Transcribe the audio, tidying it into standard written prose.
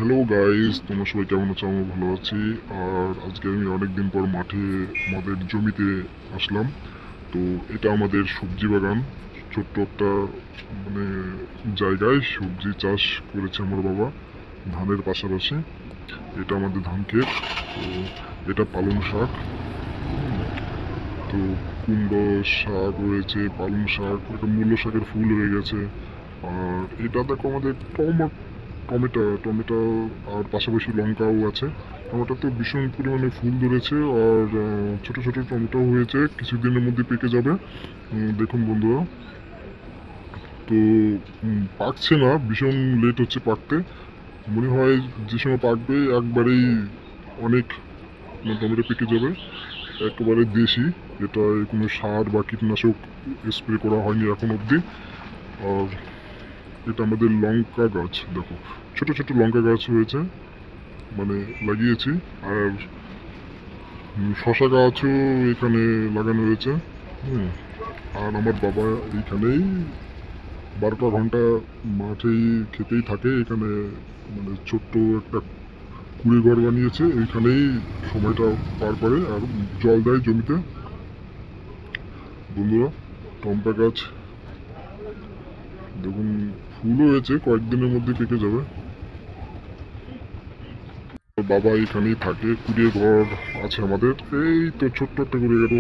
Hello guys, তোমরা সবাই কেমন আছো? আমি ভালো আছি। আর আজকে আমি অনেকদিন পর মাঠে আমাদের জমিতে আসলাম। তো এটা আমাদের সবজি বাগান। ছোট্ট একটা মানে জায়গায় সবজি চাষ করেছে আমার বাবা, ধানের পাশাপাশি। এটা আমাদের ধান ক্ষেত। তো এটা পালং শাক। তো কুমড়ো শাক রয়েছে, পালং শাক, একটা মূলো শাকের ফুল হয়ে গেছে। আর এটা দেখো আমাদের টমেটো টমেটো আর পাশাপাশি লঙ্কাও আছে। টমেটোতে ভীষণ পরিমাণে ফুল ধরেছে। আর ছোট ছোট টমেটো হয়েছে, কিছুদিনের মধ্যে পেকে যাবে। দেখুন বন্ধুরা, তো পাকছে না, ভীষণ লেট হচ্ছে পাকতে। মনে হয় যে সময় পাকবে একবারেই অনেক টমেটো পেকে যাবে। একেবারে দেশি, এটা কোনো সার বা কীটনাশক স্প্রে করা হয়নি এখন অবধি। আর এটা আমাদের লঙ্কা গাছ, দেখো ছোট ছোট লঙ্কা গাছ হয়েছে, মানে লাগিয়েছি। আর শশা গাছও এখানে লাগানো হয়েছে। হুম। আর আমার বাবা এইখানেই 12টা ঘন্টা মাঠেই খেতেই থাকে এখানে। মানে ছোট্ট একটা কুড়ে ঘর বানিয়েছে, এইখানেই সময়টা পার করে আর জল দেয় জমিতে। বন্ধুরা, টম্পা গাছ দেখুন, ফুলও হয়েছে, কয়েকদিনের মধ্যে পেকে যাবে। বাবা এখানেই থাকে, কুড়িয়ে ঘর আছে আমাদের। এই তো ছোট্ট একটা কুড়িয়ে ঘর।